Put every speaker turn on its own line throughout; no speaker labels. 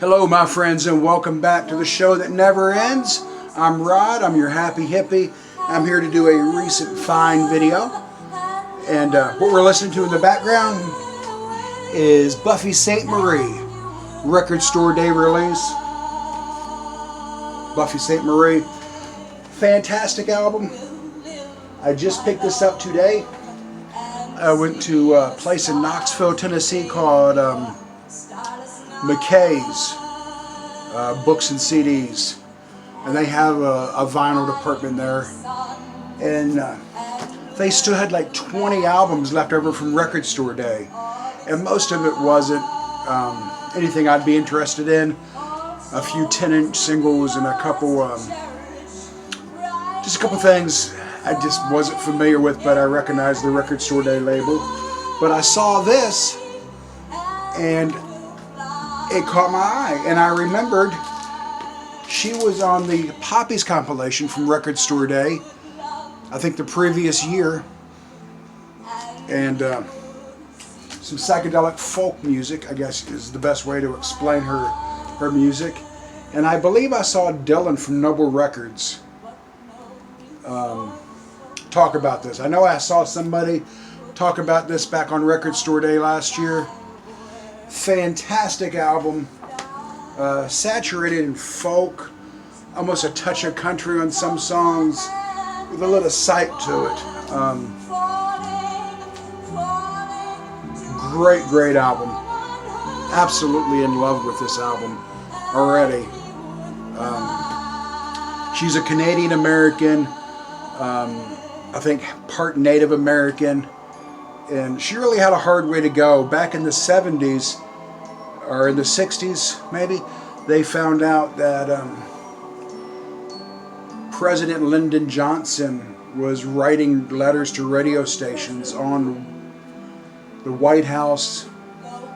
Hello my friends, and welcome back to the show that never ends. I'm Rod, I'm your happy hippie. I'm here to do a recent find video. And what we're listening to in the background is Buffy Sainte-Marie, record store day release. Buffy Sainte-Marie, fantastic album. I just picked this up today. I went to a place in Knoxville, Tennessee called McKay's Books and CDs, and they have a vinyl department there, and they still had like 20 albums left over from record store day, and most of it wasn't anything I'd be interested in. A few 10-inch singles and a couple just a couple things I just wasn't familiar with, but I recognized the record store day label. But I saw this and it caught my eye, and I remembered she was on the Poppies compilation from Record Store Day, I think the previous year, and some psychedelic folk music, I guess is the best way to explain her music. And I believe I saw Dylan from Noble Records talk about this. I know I saw somebody talk about this back on Record Store Day last year. Fantastic album, saturated in folk, almost a touch of country on some songs, with a little sight to it. Great album. Absolutely in love with this album already. She's a Canadian American, I think part Native American. And she really had a hard way to go. Back in the 70s, or in the 60s maybe, they found out that President Lyndon Johnson was writing letters to radio stations on the White House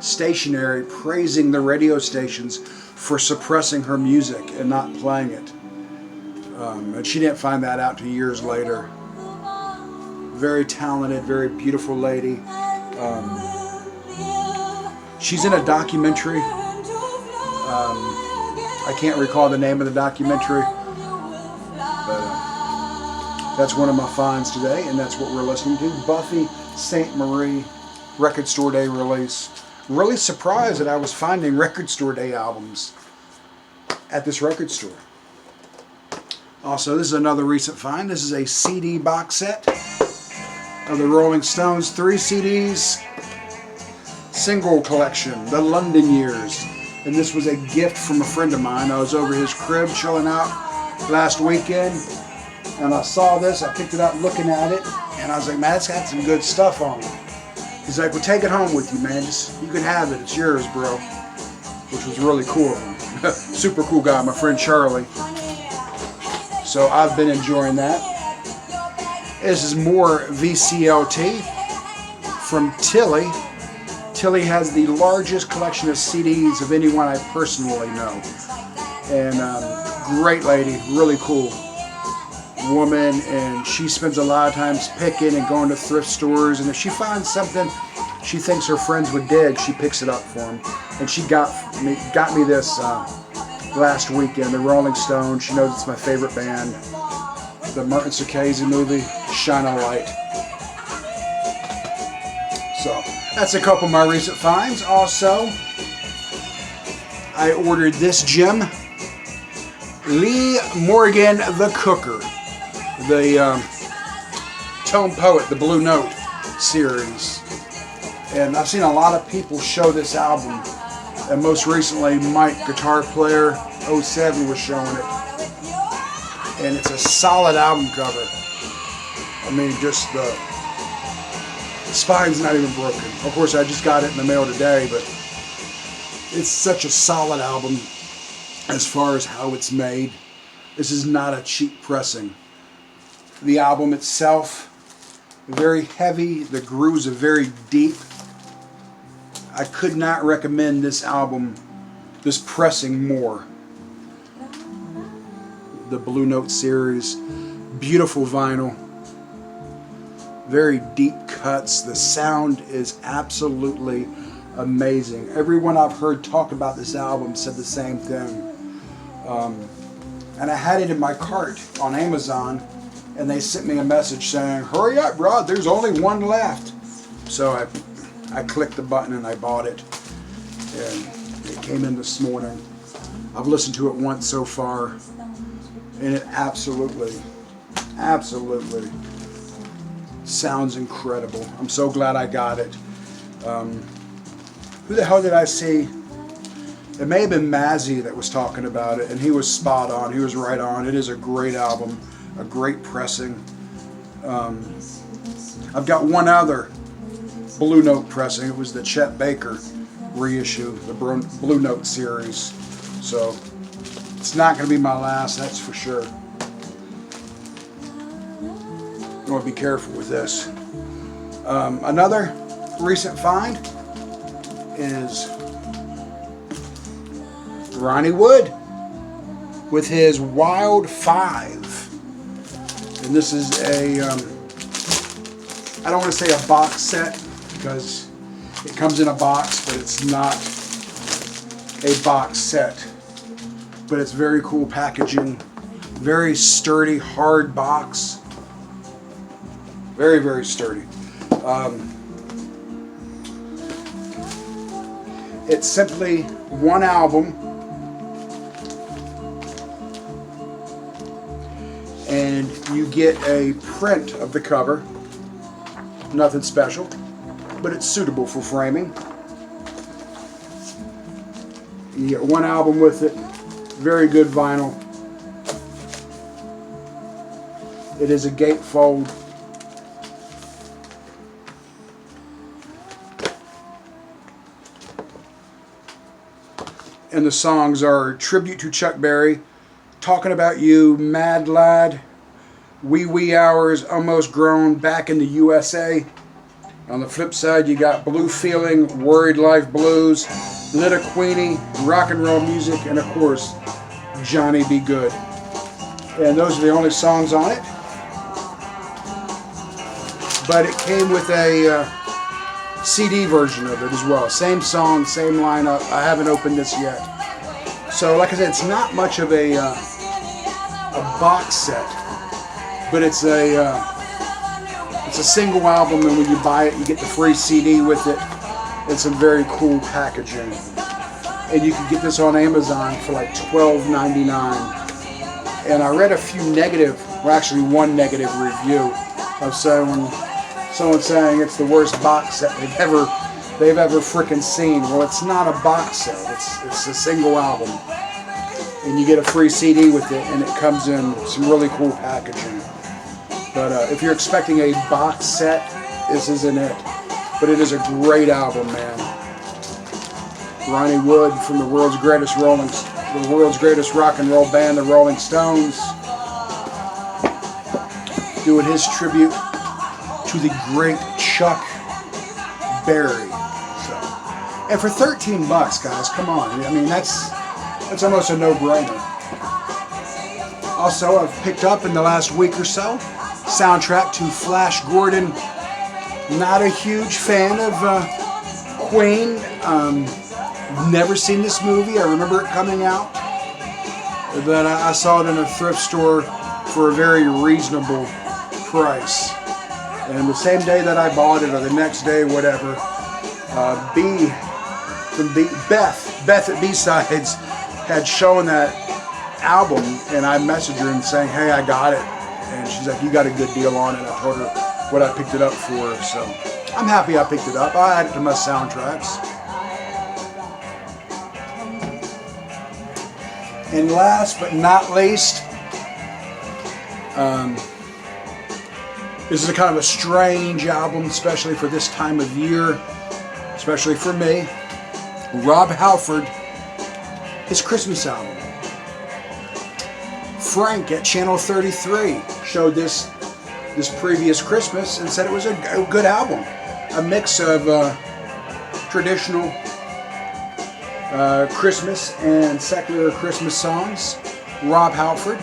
stationery praising the radio stations for suppressing her music and not playing it. And she didn't find that out till years later. Very talented, very beautiful lady. She's in a documentary. I can't recall the name of the documentary, but that's one of my finds today, and that's what we're listening to. Buffy Sainte-Marie, Record Store Day release. Really surprised that I was finding Record Store Day albums at this record store. Also, this is another recent find. This is a CD box set of the Rolling Stones 3 CDs single collection, the London Years. And this was a gift from a friend of mine. I was over his crib chilling out last weekend, and I saw this. I picked it up looking at it, and I was like, man, it's got some good stuff on it. He's like, well, take it home with you, man. You can have it. It's yours, bro. Which was really cool of him. Super cool guy, my friend Charlie. So I've been enjoying that. This is more VCLT from Tilly. Tilly has the largest collection of CDs of anyone I personally know. And great lady, really cool woman, and she spends a lot of times picking and going to thrift stores, and if she finds something she thinks her friends would dig, she picks it up for them. And she got me this last weekend, the Rolling Stones. She knows it's my favorite band. The Martin Scorsese movie, Shine a Light. So, that's a couple of my recent finds. Also, I ordered this gem, Lee Morgan the Cooker, the Tone Poet, the Blue Note series. And I've seen a lot of people show this album, and most recently Mike, guitar player 07, was showing it. And it's a solid album cover. I mean, just the spine's not even broken. Of course, I just got it in the mail today, but it's such a solid album as far as how it's made. This is not a cheap pressing. The album itself, very heavy. The grooves are very deep. I could not recommend this album, this pressing, more. The Blue Note series, beautiful vinyl, very deep cuts. The sound is absolutely amazing. Everyone I've heard talk about this album said the same thing. And I had it in my cart on Amazon, and they sent me a message saying, hurry up, Rod, there's only one left. So I clicked the button and I bought it, and it came in this morning. I've listened to it once so far, and it absolutely sounds incredible. I'm so glad I got it. Who the hell did I see? It may have been Mazzy that was talking about it, and he was spot on. He was right on. It is a great album, a great pressing. I've got one other Blue Note pressing. It was the Chet Baker reissue, the Blue Note series. So it's not going to be my last, that's for sure. You want to be careful with this. Another recent find is Ronnie Wood with his Wild 5. And this is a, I don't want to say a box set because it comes in a box, but it's not a box set. But it's very cool packaging, very sturdy, hard box. Very, very sturdy. It's simply one album, and you get a print of the cover. Nothing special, but it's suitable for framing. You get one album with it. Very good vinyl. It is a gatefold. And the songs are Tribute to Chuck Berry, Talking About You, Mad Lad, Wee Hours, Almost Grown, Back in the USA. On the flip side, you got Blue Feeling, Worried Life Blues, Little Queenie, Rock and Roll Music, and of course, Johnny Be Good. And those are the only songs on it. But it came with a CD version of it as well. Same song, same lineup. I haven't opened this yet. So like I said, it's not much of a box set, but it's a single album, and when you buy it, you get the free CD with it and some very cool packaging. And you can get this on Amazon for like $12.99. And I read a few negative, well actually one negative review of someone saying it's the worst box set they've ever freaking seen. Well, it's not a box set. It's a single album, and you get a free CD with it, and it comes in some really cool packaging. But if you're expecting a box set, this isn't it. But it is a great album, man. Ronnie Wood from the world's greatest rock and roll band, the Rolling Stones, doing his tribute to the great Chuck Berry. So, and for $13, guys, come on. I mean, that's almost a no-brainer. Also, I've picked up in the last week or so soundtrack to Flash Gordon. Not a huge fan of Queen. Never seen this movie. I remember it coming out, but I saw it in a thrift store for a very reasonable price. And the same day that I bought it, or the next day, whatever, Beth at B-Sides had shown that album, and I messaged her and saying, hey, I got it. And she's like, you got a good deal on it. I told her what I picked it up for, so I'm happy I picked it up. I added it to my soundtracks. And last but not least, this is a kind of a strange album, especially for this time of year, especially for me. Rob Halford, his Christmas album. Frank at Channel 33 showed this previous Christmas and said it was a good album. A mix of traditional Christmas and secular Christmas songs. Rob Halford.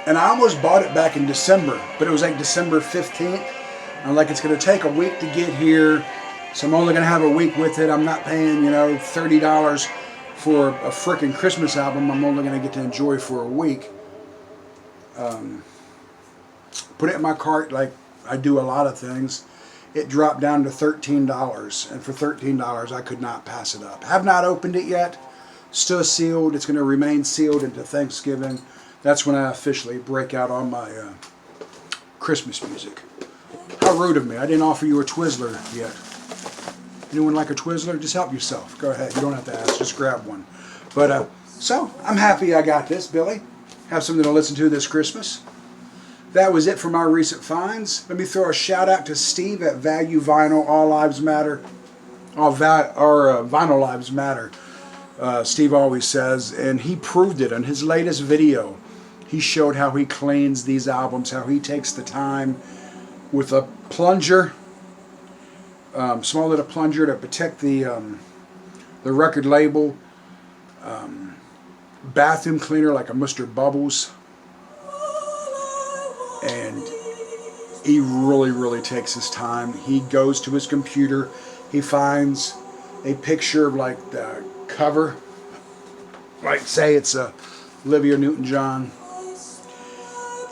And I almost bought it back in December, but it was like December 15th. I'm like, it's going to take a week to get here, so I'm only going to have a week with it. I'm not paying, you know, $30 for a frickin' Christmas album. I'm only going to get to enjoy for a week. Put it in my cart like I do a lot of things. It dropped down to $13, and for $13 I could not pass it up. Have not opened it yet. Still sealed. It's going to remain sealed into Thanksgiving. That's when I officially break out on my Christmas music. How rude of me. I didn't offer you a Twizzler yet. Anyone like a Twizzler? Just help yourself. Go ahead. You don't have to ask. Just grab one. But so I'm happy I got this, Billy. Have something to listen to this Christmas. That was it for my recent finds. Let me throw a shout out to Steve at Value Vinyl. All Lives Matter. Vinyl Lives Matter. Steve always says, and he proved it on his latest video. He showed how he cleans these albums, how he takes the time with a plunger, small little plunger to protect the record label, bathroom cleaner like a Mr. Bubbles, and he really takes his time. He goes to his computer, he finds a picture of like the cover, like say it's a Olivia Newton-John,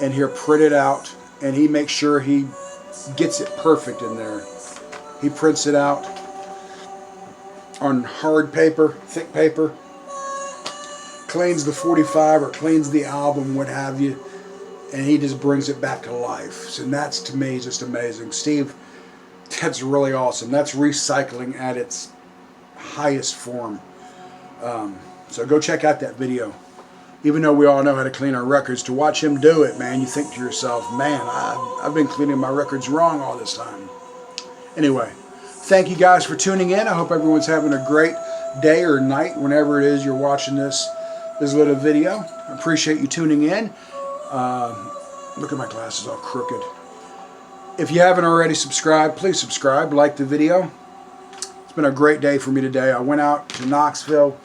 and he'll print it out, and he makes sure he gets it perfect in there. He prints it out on hard paper, thick paper, cleans the 45 or cleans the album, what have you, and he just brings it back to life. So that's, to me, just amazing. Steve, that's really awesome. That's recycling at its highest form. So go check out that video. Even though we all know how to clean our records, to watch him do it, man, you think to yourself, man, I've been cleaning my records wrong all this time. Anyway, thank you guys for tuning in. I hope everyone's having a great day or night whenever it is you're watching this little video. I appreciate you tuning in. Look at my glasses all crooked. If you haven't already subscribed, please subscribe, like the video. It's been a great day for me today. I went out to Knoxville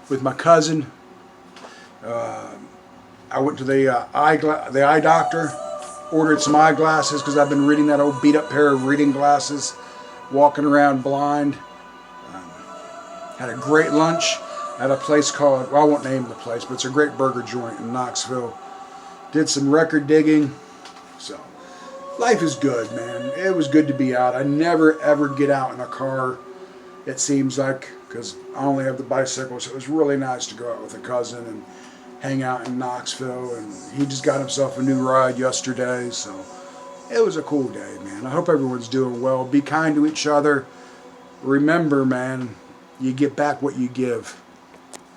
with my cousin. I went to the eye doctor, ordered some eyeglasses because I've been reading that old beat up pair of reading glasses, walking around blind. Had a great lunch at a place called, well, I won't name the place, but it's a great burger joint in Knoxville. Did some record digging. So life is good, man. It was good to be out. I never ever get out in a car, it seems like, because I only have the bicycle. So it was really nice to go out with a cousin and hang out in Knoxville, and he just got himself a new ride yesterday, so it was a cool day, man. I hope everyone's doing well. Be kind to each other. Remember, man, you get back what you give.